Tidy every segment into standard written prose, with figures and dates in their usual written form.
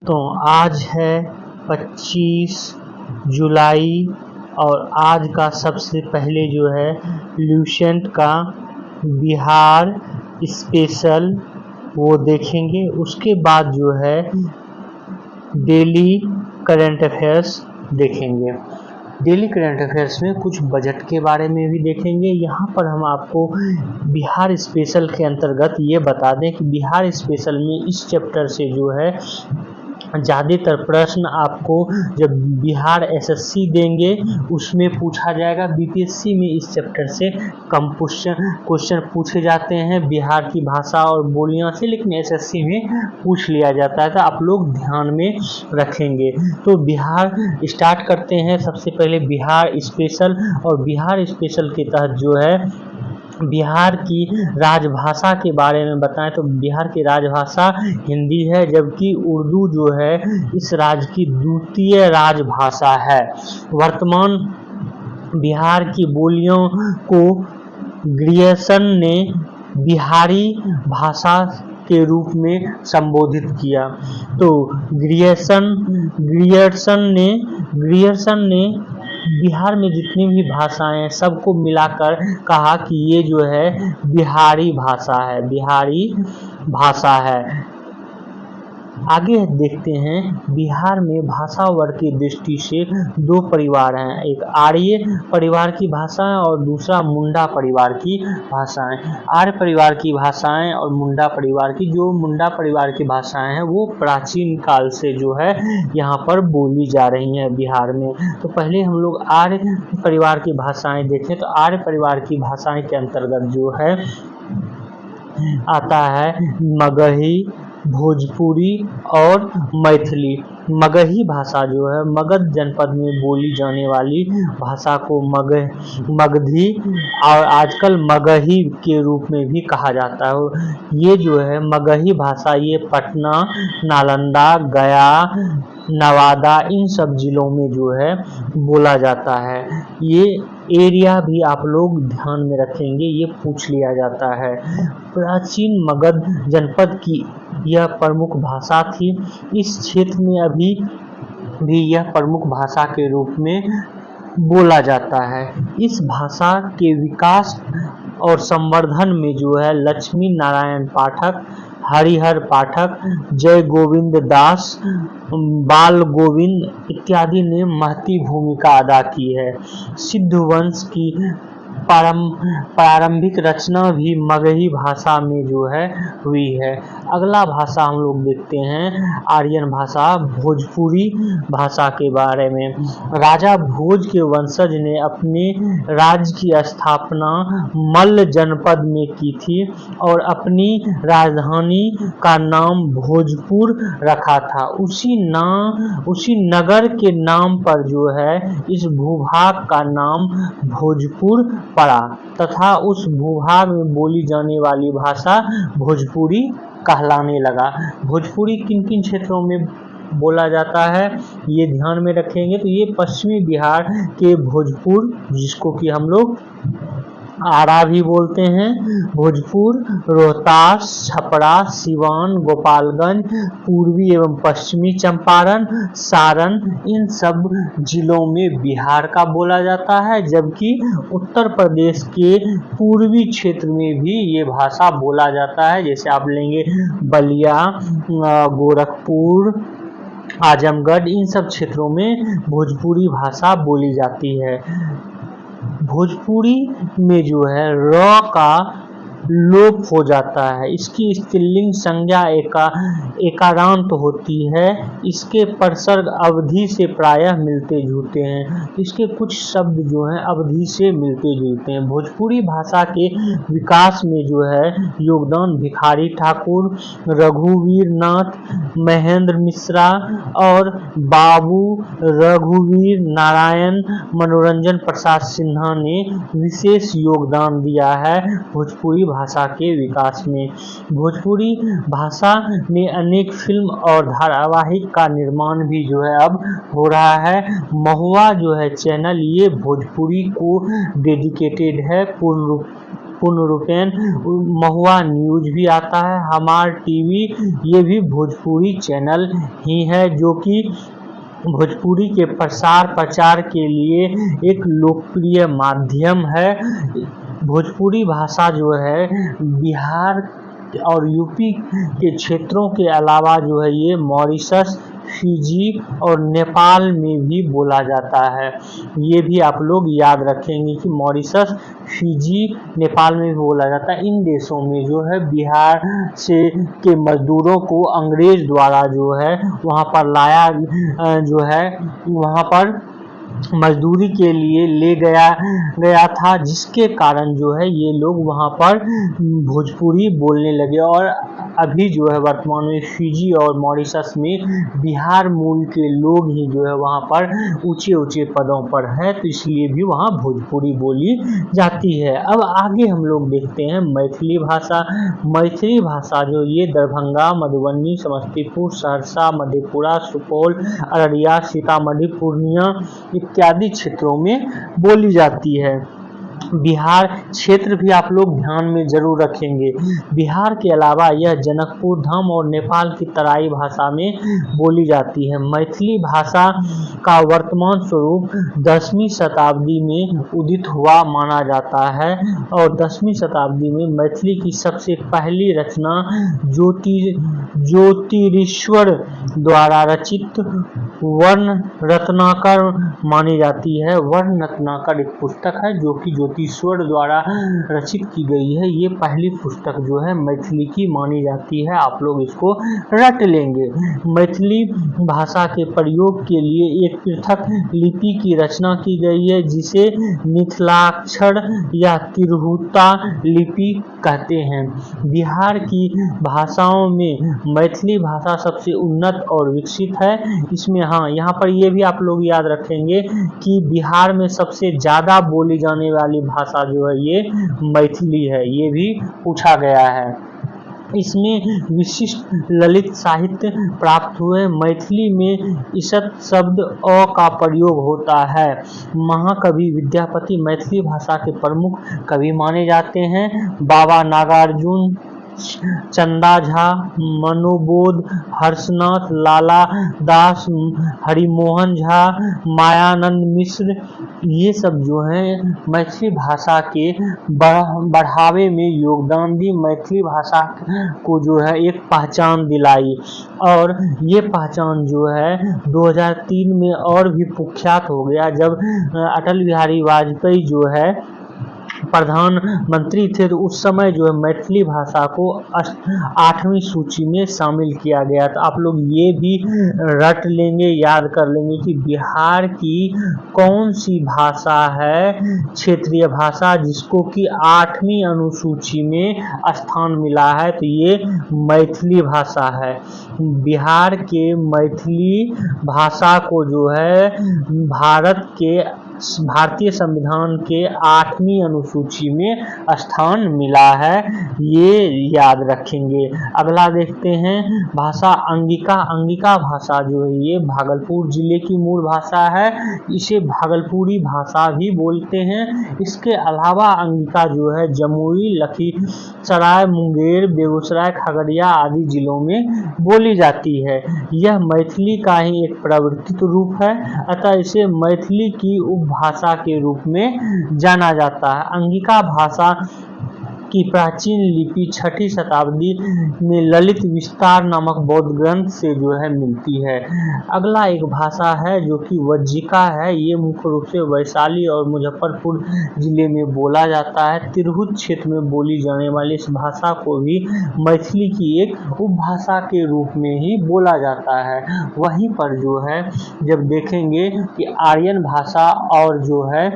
तो आज है 25 जुलाई और आज का सबसे पहले जो है ल्यूसेंट का बिहार स्पेशल वो देखेंगे। उसके बाद जो है डेली करंट अफेयर्स देखेंगे। डेली करंट अफेयर्स में कुछ बजट के बारे में भी देखेंगे। यहाँ पर हम आपको बिहार स्पेशल के अंतर्गत ये बता दें कि बिहार स्पेशल में इस चैप्टर से जो है ज़्यादातर प्रश्न आपको जब बिहार एसएससी देंगे उसमें पूछा जाएगा। बीपीएससी में इस चैप्टर से कम क्वेश्चन पूछे जाते हैं बिहार की भाषा और बोलियों से, लेकिन एसएससी में पूछ लिया जाता है, तो आप लोग ध्यान में रखेंगे। तो बिहार स्टार्ट करते हैं। सबसे पहले बिहार स्पेशल, और बिहार स्पेशल के तहत जो है बिहार की राजभाषा के बारे में बताएं तो बिहार की राजभाषा हिंदी है, जबकि उर्दू जो है इस राज्य की द्वितीय राजभाषा है। वर्तमान बिहार की बोलियों को ग्रियर्सन ने बिहारी भाषा के रूप में संबोधित किया। तो ग्रियर्सन ने बिहार में जितनी भी भाषाएं हैं सबको मिलाकर कहा कि ये जो है बिहारी भाषा है। आगे देखते हैं। बिहार में भाषा वर्ग की दृष्टि से दो परिवार हैं, एक आर्य परिवार की भाषाएं और दूसरा मुंडा परिवार की भाषाएं। आर्य परिवार की भाषाएं और मुंडा परिवार की, जो मुंडा परिवार की भाषाएं हैं वो प्राचीन काल से जो है यहाँ पर बोली जा रही हैं बिहार में। तो पहले हम लोग आर्य परिवार की भाषाएं देखें। तो आर्य परिवार की भाषाएं के अंतर्गत जो है आता है मगही, भोजपुरी और मैथिली। मगही भाषा जो है मगध जनपद में बोली जाने वाली भाषा को मगधी और आजकल मगही के रूप में भी कहा जाता है। ये जो है मगही भाषा ये पटना, नालंदा, गया, नवादा इन सब जिलों में जो है बोला जाता है। ये एरिया भी आप लोग ध्यान में रखेंगे, ये पूछ लिया जाता है। प्राचीन मगध जनपद की यह प्रमुख भाषा थी। इस क्षेत्र में अभी भी यह प्रमुख भाषा के रूप में बोला जाता है। इस भाषा के विकास और संवर्धन में जो है लक्ष्मी नारायण पाठक, हरिहर पाठक, जय गोविंद दास, बाल गोविंद इत्यादि ने महती भूमिका अदा की है। सिंधु वंश की प्रारंभिक रचना भी मगही भाषा में जो है हुई है। अगला भाषा हम लोग देखते हैं आर्यन भाषा, भोजपुरी भाषा के बारे में। राजा भोज के वंशज ने अपने राज्य की स्थापना मल्ल जनपद में की थी और अपनी राजधानी का नाम भोजपुर रखा था। उसी नगर के नाम पर जो है इस भूभाग का नाम भोजपुर पड़ा तथा उस भूभाग में बोली जाने वाली भाषा भोजपुरी कहलाने लगा। भोजपुरी किन किन क्षेत्रों में बोला जाता है ये ध्यान में रखेंगे। तो ये पश्चिमी बिहार के भोजपुर, जिसको कि हम लोग आरा भी बोलते हैं, भोजपुर, रोहतास, छपरा, सिवान, गोपालगंज, पूर्वी एवं पश्चिमी चंपारण, सारण इन सब जिलों में बिहार का बोला जाता है, जबकि उत्तर प्रदेश के पूर्वी क्षेत्र में भी ये भाषा बोला जाता है। जैसे आप लेंगे बलिया, गोरखपुर, आजमगढ़ इन सब क्षेत्रों में भोजपुरी भाषा बोली जाती है। भोजपुरी में जो है र का लोप हो जाता है। इसकी स्त्रीलिंग संज्ञा एकारांत होती है। इसके परसर्ग अवधि से प्रायः मिलते जुलते हैं। इसके कुछ शब्द जो हैं अवधि से मिलते जुलते हैं। भोजपुरी भाषा के विकास में जो है योगदान भिखारी ठाकुर, रघुवीर नाथ, महेंद्र मिश्रा और बाबू रघुवीर नारायण, मनोरंजन प्रसाद सिन्हा ने विशेष योगदान दिया है भोजपुरी भाषा के विकास में। भोजपुरी भाषा में अनेक फिल्म और धारावाहिक का निर्माण भी जो है अब हो रहा है। महुआ जो है चैनल ये भोजपुरी को डेडिकेटेड है, पूर्ण रूप पूर्ण रूपेण। महुआ न्यूज भी आता है, हमार टीवी, ये भी भोजपुरी चैनल ही है जो कि भोजपुरी के प्रसार प्रचार के लिए एक लोकप्रिय माध्यम है। भोजपुरी भाषा जो है बिहार और यूपी के क्षेत्रों के अलावा जो है ये मॉरिशस, फिजी और नेपाल में भी बोला जाता है। ये भी आप लोग याद रखेंगे कि मॉरिशस, फिजी, नेपाल में भी बोला जाता है। इन देशों में जो है बिहार से के मजदूरों को अंग्रेज द्वारा जो है वहाँ पर लाया, जो है वहाँ पर मजदूरी के लिए ले गया था, जिसके कारण जो है ये लोग वहाँ पर भोजपुरी बोलने लगे। और अभी जो है वर्तमान में फिजी और मॉरिशस में बिहार मूल के लोग ही जो है वहाँ पर ऊंचे ऊंचे पदों पर है, तो इसलिए भी वहाँ भोजपुरी बोली जाती है। अब आगे हम लोग देखते हैं मैथिली भाषा। मैथिली भाषा जो ये दरभंगा, मधुबनी, समस्तीपुर, सहरसा, मधेपुरा, सुपौल, अररिया, सीतामढ़ी, पूर्णिया इत्यादि क्षेत्रों में बोली जाती है। बिहार क्षेत्र भी आप लोग ध्यान में जरूर रखेंगे। बिहार के अलावा यह जनकपुर धाम और नेपाल की तराई भाषा में बोली जाती है। मैथिली भाषा का वर्तमान स्वरूप 10वीं शताब्दी में उदित हुआ माना जाता है और 10वीं शताब्दी में मैथिली की सबसे पहली रचना ज्योतिरीश्वर द्वारा रचित वर्ण रत्नाकर मानी जाती है। वर्ण रत्नाकर एक पुस्तक है जो कि ज्योतिरीश्वर द्वारा रचित की गई है। ये पहली पुस्तक जो है मैथिली की मानी जाती है, आप लोग इसको रट लेंगे। मैथिली भाषा के प्रयोग के लिए एक पृथक लिपि की रचना की गई है जिसे मिथिलाक्षर या तिरहुता लिपि कहते हैं। बिहार की भाषाओं में मैथिली भाषा सबसे उन्नत और विकसित है। इसमें यहाँ पर ये भी आप लोग याद रखेंगे कि बिहार में सबसे ज़्यादा बोली जाने वाली भाषा जो है ये मैथिली है, ये भी पूछा गया है। इसमें विशिष्ट ललित साहित्य प्राप्त हुए। मैथिली में ईसत शब्द अ का प्रयोग होता है। महाकवि विद्यापति मैथिली भाषा के प्रमुख कवि माने जाते हैं। बाबा नागार्जुन, चंदा झा, मनोबोध, हर्षनाथ, लाला दास, हरिमोहन झा, मायानंद मिश्र, ये सब जो हैं मैथिली भाषा के बढ़ावे में योगदान दी, मैथिली भाषा को जो है एक पहचान दिलाई। और ये पहचान जो है 2003 में और भी कुख्यात हो गया जब अटल बिहारी वाजपेयी जो है प्रधानमंत्री थे, तो उस समय जो है मैथिली भाषा को 8वीं सूची में शामिल किया गया। तो आप लोग ये भी रट लेंगे, याद कर लेंगे कि बिहार की कौन सी भाषा है क्षेत्रीय भाषा जिसको कि 8वीं अनुसूची में स्थान मिला है, तो ये मैथिली भाषा है। बिहार के मैथिली भाषा को जो है भारतीय संविधान के 8वीं अनुसूची में स्थान मिला है, ये याद रखेंगे। अगला देखते हैं भाषा अंगिका। अंगिका भाषा जो है ये भागलपुर जिले की मूल भाषा है, इसे भागलपुरी भाषा भी बोलते हैं। इसके अलावा अंगिका जो है जमुई, लखीसराय, मुंगेर, बेगूसराय, खगड़िया आदि जिलों में बोली जाती है। यह मैथिली का ही एक प्रवर्तित रूप है, अतः इसे मैथिली की उपभाषा के रूप में जाना जाता है। अंगिका भाषा की प्राचीन लिपि 6ठी शताब्दी में ललित विस्तार नामक बौद्ध ग्रंथ से जो है मिलती है। अगला एक भाषा है जो कि वज्जिका है, ये मुख्य रूप से वैशाली और मुजफ्फरपुर जिले में बोला जाता है। तिरहुत क्षेत्र में बोली जाने वाली इस भाषा को भी मैथिली की एक उपभाषा के रूप में ही बोला जाता है। वहीं पर जो है जब देखेंगे कि आर्यन भाषा और जो है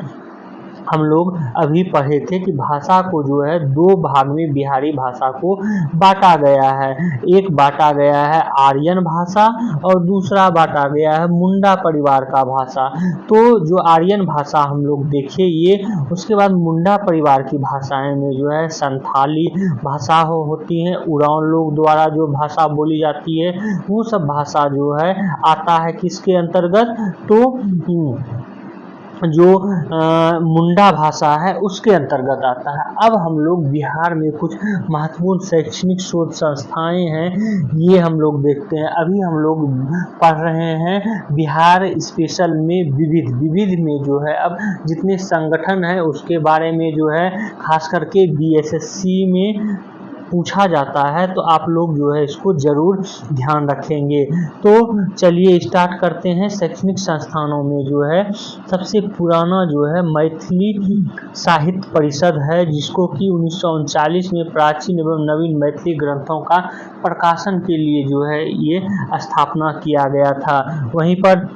हम लोग अभी पढ़े थे कि भाषा को जो है 2 भाग में बिहारी भाषा को बांटा गया है। एक बांटा गया है आर्यन भाषा और दूसरा बांटा गया है मुंडा परिवार का भाषा। तो जो आर्यन भाषा हम लोग देखे ये, उसके बाद मुंडा परिवार की भाषाएं में जो है संथाली भाषा होती हैं, उरांव लोग द्वारा जो भाषा बोली जाती है वो सब भाषा जो है आता है किसके अंतर्गत, तो जो मुंडा भाषा है उसके अंतर्गत आता है। अब हम लोग बिहार में कुछ महत्वपूर्ण शैक्षणिक शोध संस्थाएं हैं, ये हम लोग देखते हैं। अभी हम लोग पढ़ रहे हैं बिहार स्पेशल में विविध में जो है अब जितने संगठन है उसके बारे में जो है खास करके बीएसएससी में पूछा जाता है, तो आप लोग जो है इसको जरूर ध्यान रखेंगे। तो चलिए स्टार्ट करते हैं। शैक्षणिक संस्थानों में जो है सबसे पुराना जो है मैथिली साहित्य परिषद है, जिसको कि 1939 में प्राचीन एवं नवीन मैथिली ग्रंथों का प्रकाशन के लिए जो है ये स्थापना किया गया था। वहीं पर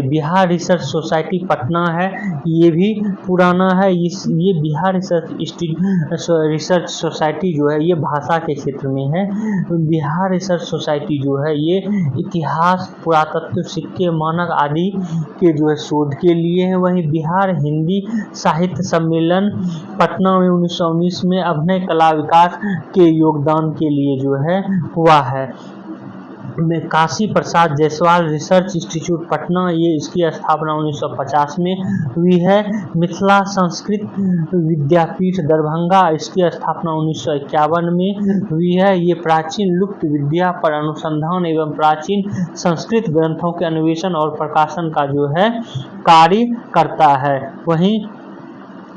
बिहार रिसर्च सोसाइटी पटना है, ये भी पुराना है। ये बिहार रिसर्च सोसाइटी जो है ये भाषा के क्षेत्र में है। बिहार रिसर्च सोसाइटी जो है ये इतिहास, पुरातत्व, सिक्के, मानक आदि के जो है शोध के लिए है। वहीं बिहार हिंदी साहित्य सम्मेलन पटना में 1919 में अभिनय कला विकास के योगदान के लिए जो है हुआ है। में काशी प्रसाद जायसवाल रिसर्च इंस्टीट्यूट पटना, ये इसकी स्थापना 1950 में हुई है। मिथिला संस्कृत विद्यापीठ दरभंगा, इसकी स्थापना 1951 में हुई है। ये प्राचीन लुप्त विद्या पर अनुसंधान एवं प्राचीन संस्कृत ग्रंथों के अन्वेषण और प्रकाशन का जो है कार्य करता है। वहीं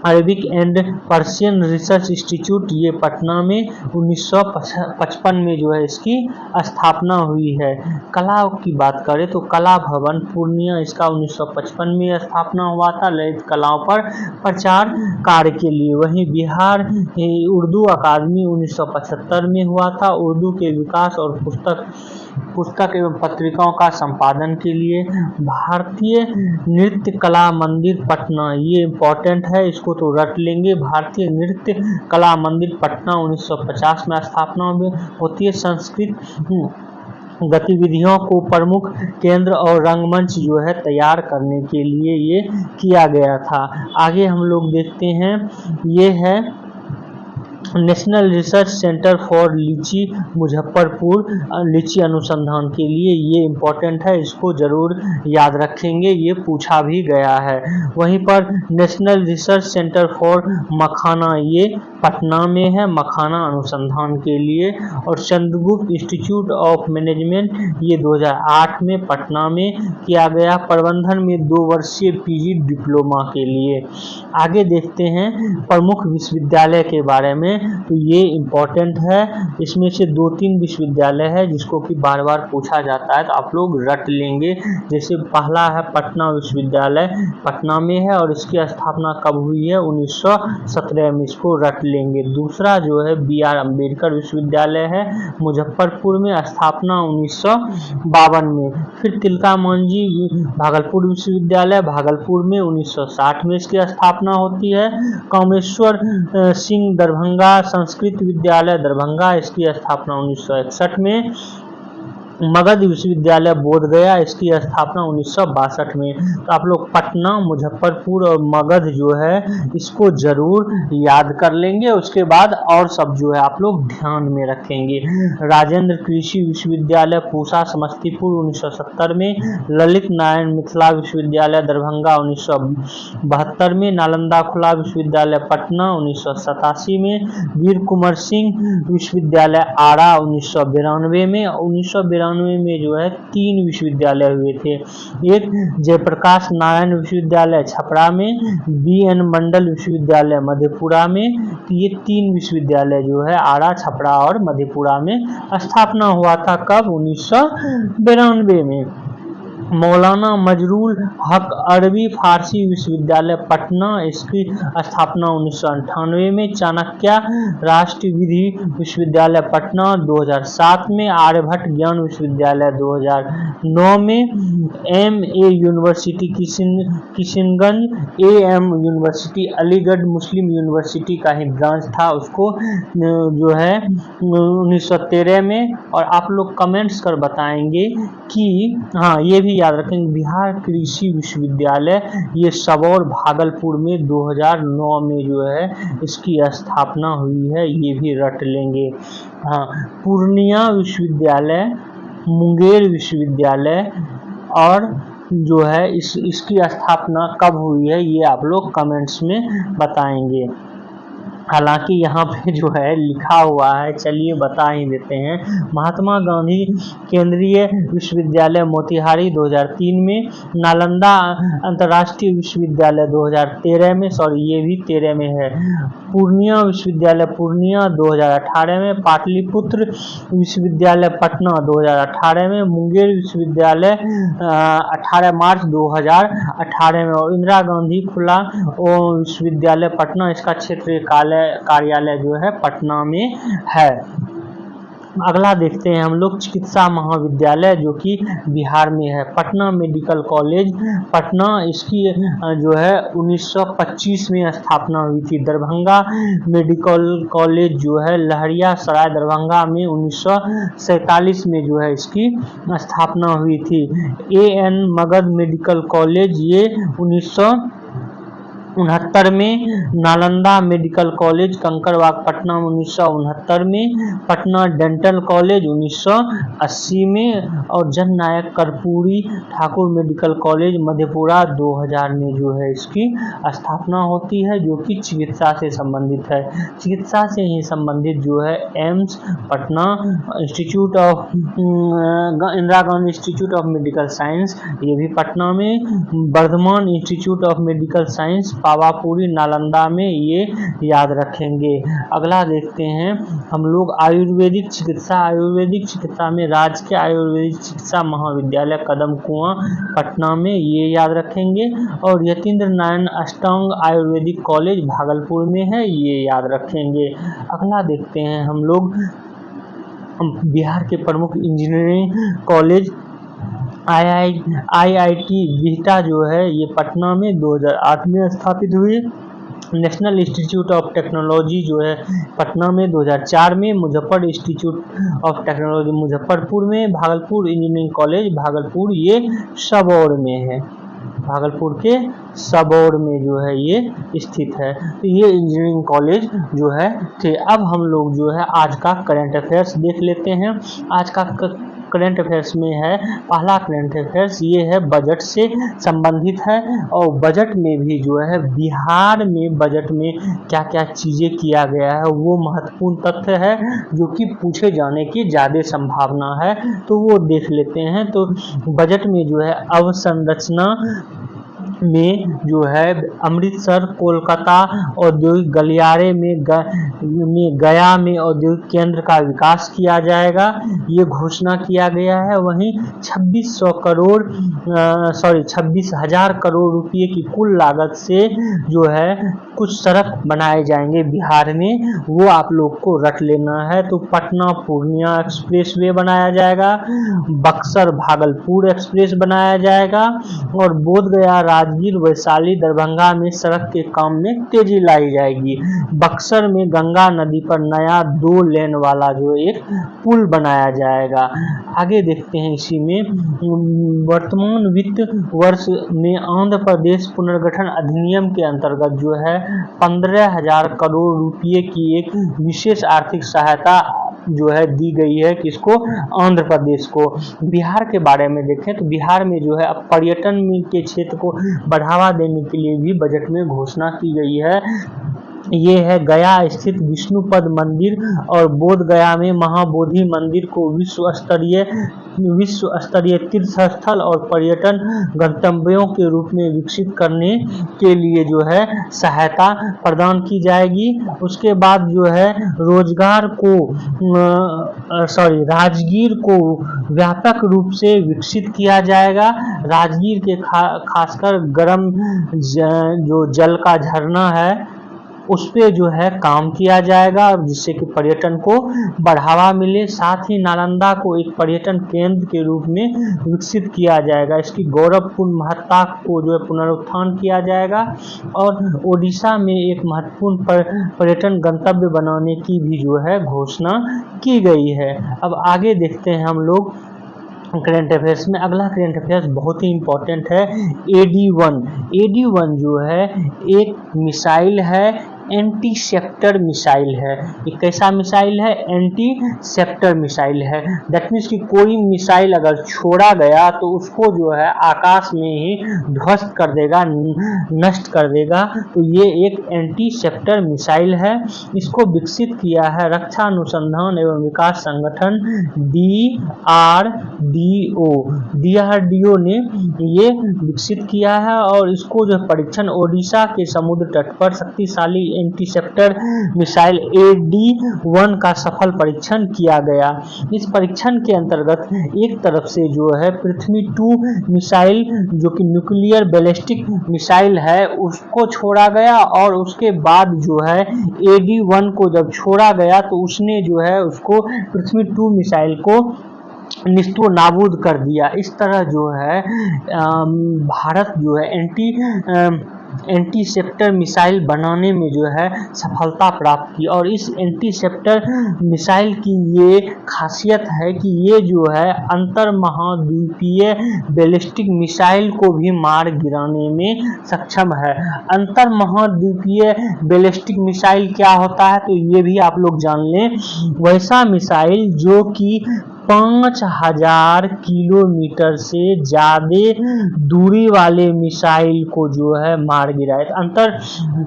Arabic and Persian research institute ये पटना में 1955 में जो है इसकी स्थापना हुई है। कला की बात करें तो कला भवन पूर्णिया, इसका 1955 में स्थापना हुआ था ललित कलाओं पर प्रचार कार्य के लिए। वहीं बिहार उर्दू अकादमी 1975 में हुआ था, उर्दू के विकास और पुस्तक एवं पत्रिकाओं का संपादन के लिए। भारतीय नृत्य कला मंदिर पटना, ये इम्पोर्टेंट है, इसको तो रट लेंगे। भारतीय नृत्य कला मंदिर पटना 1950 में स्थापना होती है। संस्कृत गतिविधियों को प्रमुख केंद्र और रंगमंच जो है तैयार करने के लिए ये किया गया था। आगे हम लोग देखते हैं, ये है नेशनल रिसर्च सेंटर फॉर लीची मुजफ्फरपुर, लीची अनुसंधान के लिए, ये इम्पोर्टेंट है, इसको जरूर याद रखेंगे, ये पूछा भी गया है। वहीं पर नेशनल रिसर्च सेंटर फॉर मखाना, ये पटना में है, मखाना अनुसंधान के लिए। और चंद्रगुप्त इंस्टीट्यूट ऑफ मैनेजमेंट, ये 2008 में पटना में किया गया, प्रबंधन में 2 वर्षीय पीजी डिप्लोमा के लिए। आगे देखते हैं प्रमुख विश्वविद्यालय के बारे में, तो ये इम्पोर्टेंट है। इसमें से 2-3 विश्वविद्यालय है जिसको कि बार बार पूछा जाता है, तो आप लोग रट लेंगे। जैसे पहला है पटना विश्वविद्यालय, पटना में है और इसकी स्थापना कब हुई है, 1917 में, इसको रट लेंगे। दूसरा जो है BR अम्बेडकर विश्वविद्यालय है, मुजफ्फरपुर में, स्थापना 1952 में। फिर तिलका मांझी भागलपुर विश्वविद्यालय, भागलपुर में 1960 में इसकी स्थापना होती है। कामेश्वर सिंह दरभंगा संस्कृत विद्यालय दरभंगा, इसकी स्थापना 1961 में। मगध विश्वविद्यालय बोधगया, इसकी स्थापना 1962 में। तो आप लोग पटना, मुजफ्फरपुर और मगध जो है इसको जरूर याद कर लेंगे। उसके बाद और सब जो है आप लोग ध्यान में रखेंगे। राजेंद्र कृषि विश्वविद्यालय पूसा समस्तीपुर 1970 में, ललित नारायण मिथिला विश्वविद्यालय दरभंगा 1972 में, नालंदा खुला विश्वविद्यालय पटना 1987 में, वीर कुंवर सिंह विश्वविद्यालय आरा 1992 में। 1992 में जो है 3 विश्वविद्यालय हुए थे। एक जयप्रकाश नारायण विश्वविद्यालय छपरा में, BN मंडल विश्वविद्यालय मधेपुरा में। ये 3 विश्वविद्यालय जो है आरा, छपरा और मधेपुरा में स्थापना हुआ था। कब, 1992 में। मौलाना मजरूल हक अरबी फारसी विश्वविद्यालय पटना, इसकी स्थापना 1998 में। चाणक्य राष्ट्रीय विधि विश्वविद्यालय पटना 2007 में। आर्यभट्ट ज्ञान विश्वविद्यालय 2009 में। MA university Kishanganj, AM university Aligarh Muslim university का ही ब्रांच था, उसको जो है 1913 में। और आप लोग कमेंट्स कर बताएंगे कि हाँ, ये भी याद रखेंगे, बिहार कृषि विश्वविद्यालय ये सबौर भागलपुर में 2009 में जो है इसकी स्थापना हुई है, ये भी रट लेंगे। हाँ, पूर्णिया विश्वविद्यालय, मुंगेर विश्वविद्यालय और जो है इसकी स्थापना कब हुई है, ये आप लोग कमेंट्स में बताएंगे। हालांकि यहाँ पे जो है लिखा हुआ है, चलिए बता ही देते हैं। महात्मा गांधी केंद्रीय विश्वविद्यालय मोतिहारी 2003 में, नालंदा अंतर्राष्ट्रीय विश्वविद्यालय 2013 में, सॉरी ये भी 13 में है, पूर्णिया विश्वविद्यालय पूर्णिया 2018 में, पाटलिपुत्र विश्वविद्यालय पटना 2018 में, मुंगेर विश्वविद्यालय 18 मार्च 2018 में, और इंदिरा गांधी खुला विश्वविद्यालय पटना, इसका क्षेत्रीय कार्यालय जो है पटना में है। अगला देखते हैं हम लोग चिकित्सा महाविद्यालय जो कि बिहार में है, पटना मेडिकल कॉलेज पटना, इसकी जो है 1925 में स्थापना हुई थी। दरभंगा मेडिकल कॉलेज जो है लहरियासराय दरभंगा में 1947 में जो है इसकी स्थापना हुई थी। AN मगध मेडिकल कॉलेज ये 1969 में, नालंदा मेडिकल कॉलेज कंकड़बाग पटना 1969 में, पटना डेंटल कॉलेज 1980 में, और जननायक कर्पूरी ठाकुर मेडिकल कॉलेज मधेपुरा 2000 में जो है इसकी स्थापना होती है, जो कि चिकित्सा से संबंधित है। चिकित्सा से ही संबंधित जो है AIIMS Patna, institute of Indira Gandhi institute of medical science ये भी पटना में, Vardhman institute of medical science Pawapuri Nalanda में, ये याद रखेंगे। अगला देखते हैं हम लोग आयुर्वेदिक चिकित्सा। आयुर्वेदिक चिकित्सा में राजकीय आयुर्वेदिक चिकित्सा महाविद्यालय कदम कुआं पटना में, ये याद रखेंगे, और यतीन्द्र नारायण अष्टांग आयुर्वेदिक कॉलेज भागलपुर में है, ये याद रखेंगे। अगला देखते हैं हम लोग बिहार के प्रमुख इंजीनियरिंग कॉलेज IIT बिहटा जो है ये पटना में 2008 में स्थापित हुई। नेशनल इंस्टीट्यूट ऑफ टेक्नोलॉजी जो है पटना में 2004 में, Muzaffar institute of technology Muzaffarpur में, भागलपुर इंजीनियरिंग कॉलेज भागलपुर ये सबौर में है, भागलपुर के सबौर में जो है ये स्थित है। तो ये इंजीनियरिंग कॉलेज जो है थे। अब हम लोग जो है आज का करंट अफेयर्स देख लेते हैं। आज का करंट अफेयर्स में है, पहला करंट अफेयर्स ये है बजट से संबंधित है, और बजट में भी जो है बिहार में बजट में क्या क्या चीज़ें किया गया है वो महत्वपूर्ण तथ्य है जो कि पूछे जाने की ज़्यादा संभावना है, तो वो देख लेते हैं। तो बजट में जो है अवसंरचना में जो है अमृतसर कोलकाता औद्योगिक गलियारे में गया में औद्योगिक केंद्र का विकास किया जाएगा, ये घोषणा किया गया है। वहीं 26,000 करोड़ रुपए की कुल लागत से जो है कुछ सड़क बनाए जाएंगे बिहार में, वो आप लोग को रट लेना है। तो पटना पूर्णिया एक्सप्रेसवे बनाया जाएगा, बक्सर भागलपुर एक्सप्रेस बनाया जाएगा, और बोधगया राजगीर वैशाली दरभंगा में सड़क के काम में तेजी लाई जाएगी। बक्सर में गंगा नदी पर नया 2 लेन वाला जो एक पुल बनाया जाएगा। आगे देखते हैं इसी में, वर्तमान वित्त वर्ष में आंध्र प्रदेश पुनर्गठन अधिनियम के अंतर्गत जो है 15,000 करोड़ रुपए की एक विशेष आर्थिक सहायता जो है दी गई है, किसको, आंध्र प्रदेश को। बिहार के बारे में देखें तो बिहार में जो है अब पर्यटन के क्षेत्र को बढ़ावा देने के लिए भी बजट में घोषणा की गई है। ये है गया स्थित विष्णुपद मंदिर और बोध गया में महाबोधि मंदिर को विश्व स्तरीय तीर्थ स्थल और पर्यटन गंतव्यों के रूप में विकसित करने के लिए जो है सहायता प्रदान की जाएगी। उसके बाद जो है राजगीर को व्यापक रूप से विकसित किया जाएगा। राजगीर के खासकर गर्म जो जल का झरना है उस पे जो है काम किया जाएगा, जिससे कि पर्यटन को बढ़ावा मिले। साथ ही नालंदा को एक पर्यटन केंद्र के रूप में विकसित किया जाएगा, इसकी गौरवपूर्ण महत्ता को जो है पुनरुत्थान किया जाएगा, और ओडिशा में एक महत्वपूर्ण पर्यटन गंतव्य बनाने की भी जो है घोषणा की गई है। अब आगे देखते हैं हम लोग करंट अफेयर्स में। अगला करंट अफेयर्स बहुत ही इंपॉर्टेंट है, AD-1 जो है एक मिसाइल है एंटीसेप्टर मिसाइल है। ये कैसा मिसाइल है? एंटीसेप्टर मिसाइल है। दैट मीन्स कि कोई मिसाइल अगर छोड़ा गया तो उसको जो है आकाश में ही ध्वस्त कर देगा, नष्ट कर देगा। तो ये एक एंटीसेप्टर मिसाइल है। इसको विकसित किया है रक्षा अनुसंधान एवं विकास संगठन DRDO ने ये विकसित किया है और इसको जो परीक्षण ओडिशा के समुद्र तट पर शक्तिशाली एंटीसेप्टर मिसाइल AD-1 का सफल परीक्षण किया गया। इस परीक्षण के अंतर्गत एक तरफ से जो है पृथ्वी 2 मिसाइल जो कि न्यूक्लियर बैलिस्टिक मिसाइल है उसको छोड़ा गया और उसके बाद जो है AD-1 को जब छोड़ा गया तो उसने जो है उसको पृथ्वी 2 मिसाइल को निस्तो नाबूद कर दिया। इस तरह जो है भारत जो है एंटीसेप्टर मिसाइल बनाने में जो है सफलता प्राप्त की। और इस एंटीसेप्टर मिसाइल की ये खासियत है कि ये जो है अंतर महाद्वीपीय बैलिस्टिक मिसाइल को भी मार गिराने में सक्षम है। अंतर महाद्वीपीय बैलिस्टिक मिसाइल क्या होता है तो ये भी आप लोग जान लें। वैसा मिसाइल जो कि 5000 किलोमीटर से ज्यादा दूरी वाले मिसाइल को जो है मार गिराए। अंतर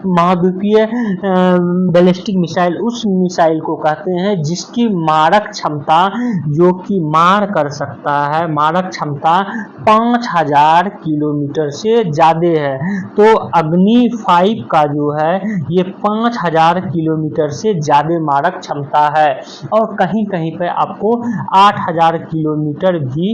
महाद्वीपीय बैलिस्टिक मिसाइल उस मिसाइल को कहते हैं जिसकी मारक क्षमता जो कि मार कर सकता है, मारक क्षमता 5000 किलोमीटर से ज्यादा है। तो अग्नि 5 का जो है ये 5000 किलोमीटर से ज्यादा मारक क्षमता है और कहीं कहीं पे आपको 8000 किलोमीटर भी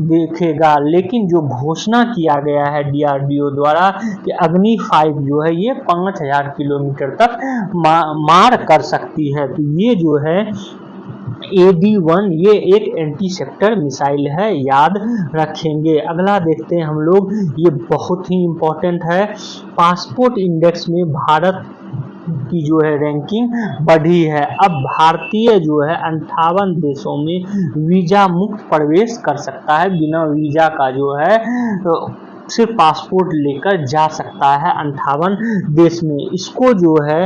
देखेगा। लेकिन जो घोषणा किया गया है DRDO द्वारा कि अग्नि 5 जो है ये 5000 किलोमीटर तक मार कर सकती है। तो ये जो है AD-1 ये एक एंटीसेप्टर मिसाइल है, याद रखेंगे। अगला देखते हैं हम लोग, ये बहुत ही इम्पोर्टेंट है। पासपोर्ट इंडेक्स में भारत की जो है रैंकिंग बढ़ी है। अब भारतीय जो है 58 देशों में वीजा मुक्त प्रवेश कर सकता है, बिना वीजा का जो है सिर्फ पासपोर्ट लेकर जा सकता है 58 देश में। इसको जो है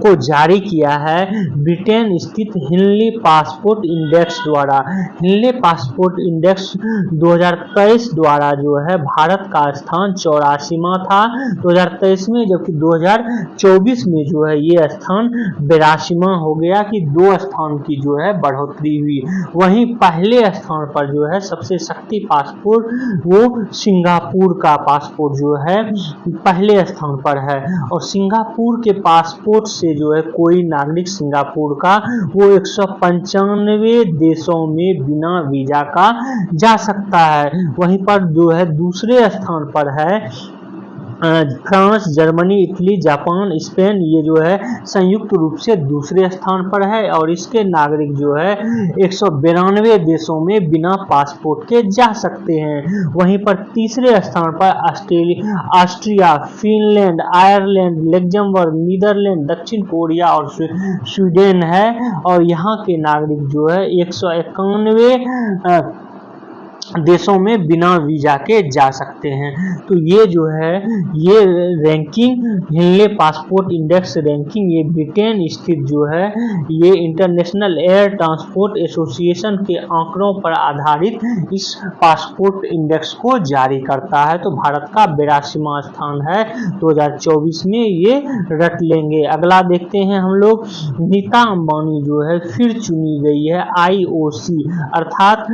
को जारी किया है ब्रिटेन स्थित हिनले पासपोर्ट इंडेक्स द्वारा। हिनले पासपोर्ट इंडेक्स 2023 द्वारा जो है भारत का स्थान 84वां था 2023 में, जबकि 2024 में जो है ये स्थान 82वां हो गया कि 2 स्थान की जो है बढ़ोतरी हुई। वहीं पहले स्थान पर जो है सबसे शक्ति पासपोर्ट वो सिंगापुर का पासपोर्ट जो है पहले स्थान पर है। और सिंगापुर के पासपोर्ट से जो है कोई नागरिक सिंगापुर का वो 195 देशों में बिना वीजा का जा सकता है। वहीं पर जो है दूसरे स्थान पर है France, Germany, Italy, Japan, Spain, ये जो है संयुक्त रूप से दूसरे स्थान पर है और इसके नागरिक जो है 192 देशों में बिना पासपोर्ट के जा सकते हैं। वहीं पर तीसरे स्थान पर Austria, Finland, Ireland, Luxembourg, Netherland, दक्षिण कोरिया और स्वीडन है और यहाँ के नागरिक जो है 191 देशों में बिना वीजा के जा सकते हैं। तो ये जो है ये रैंकिंग हिनले पासपोर्ट इंडेक्स रैंकिंग ये ब्रिटेन स्थित जो है ये इंटरनेशनल एयर ट्रांसपोर्ट एसोसिएशन के आंकड़ों पर आधारित इस पासपोर्ट इंडेक्स को जारी करता है। तो भारत का 82वां स्थान है 2024 में, ये रट लेंगे। अगला देखते हैं हम लोग, नीता अंबानी जो है फिर चुनी गई है IOC अर्थात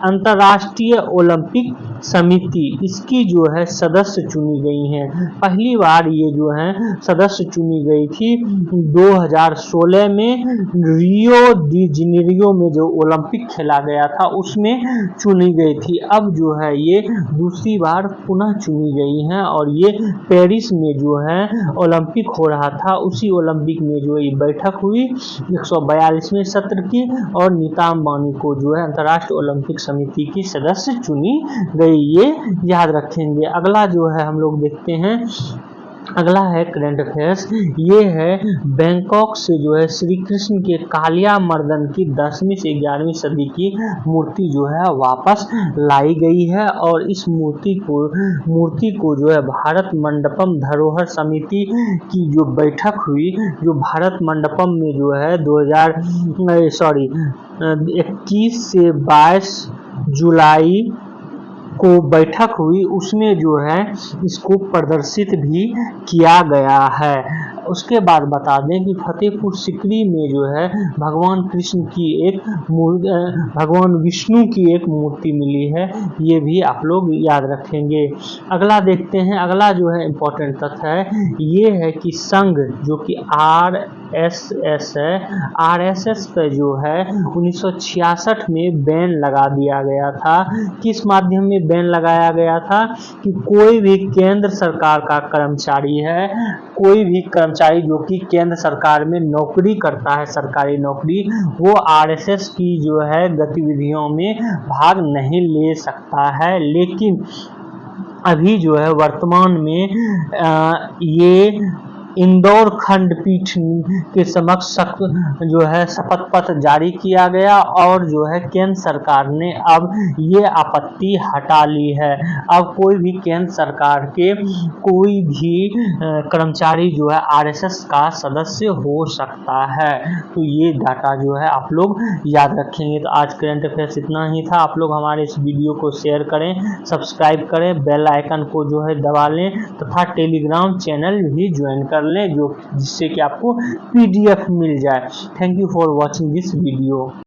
अंतर्राष्ट्रीय ओलंपिक समिति, इसकी जो है सदस्य चुनी गई हैं। पहली बार ये जो है सदस्य चुनी गई थी 2016 में रियो डी जेनेरियो में जो ओलंपिक खेला गया था उसमें चुनी गई थी। अब जो है ये दूसरी बार पुनः चुनी गई हैं और ये पेरिस में जो है ओलंपिक हो रहा था उसी ओलंपिक में जो ये बैठक हुई 142वें सत्र की और नीता अंबानी को जो है अंतर्राष्ट्रीय ओलंपिक समिति की सदस्य चुनी गई, ये याद रखेंगे। अगला जो है हम लोग देखते हैं अगला है करंट अफेयर्स। ये है बैंकॉक से जो है श्री कृष्ण के कालिया मर्दन की 10वीं से 11वीं सदी की मूर्ति जो है वापस लाई गई है और इस मूर्ति को जो है भारत मंडपम धरोहर समिति की जो बैठक हुई, जो भारत मंडपम में जो है 21 से 22 जुलाई को बैठक हुई, उसमें जो है इसको प्रदर्शित भी किया गया है। उसके बाद बता दें कि फतेहपुर सिकरी में जो है भगवान कृष्ण की भगवान विष्णु की एक मूर्ति मिली है, ये भी आप लोग याद रखेंगे। अगला देखते हैं, अगला जो है इम्पोर्टेंट तथ्य है, ये है कि संघ जो कि RSS है, RSS पे जो है 1966 में बैन लगा दिया गया था। किस माध्यम में बैन लगाया गया था कि कोई भी केंद्र सरकार का कर्मचारी है, कोई भी कर्मचारी जो कि केंद्र सरकार में नौकरी करता है, सरकारी नौकरी, वो RSS की जो है गतिविधियों में भाग नहीं ले सकता है। लेकिन अभी जो है वर्तमान में ये इंदौर खंडपीठ के समक्ष जो है शपथ पत्र जारी किया गया और जो है केंद्र सरकार ने अब ये आपत्ति हटा ली है। अब कोई भी केंद्र सरकार के कोई भी कर्मचारी जो है RSS का सदस्य हो सकता है। तो ये डाटा जो है आप लोग याद रखेंगे। तो आज करंट अफेयर्स इतना ही था। आप लोग हमारे इस वीडियो को शेयर करें, सब्सक्राइब करें, बेल आइकन को जो है दबा लें तथा टेलीग्राम चैनल भी ज्वाइन कर लें, जो जिससे कि आपको PDF मिल जाए। Thank you for watching this video.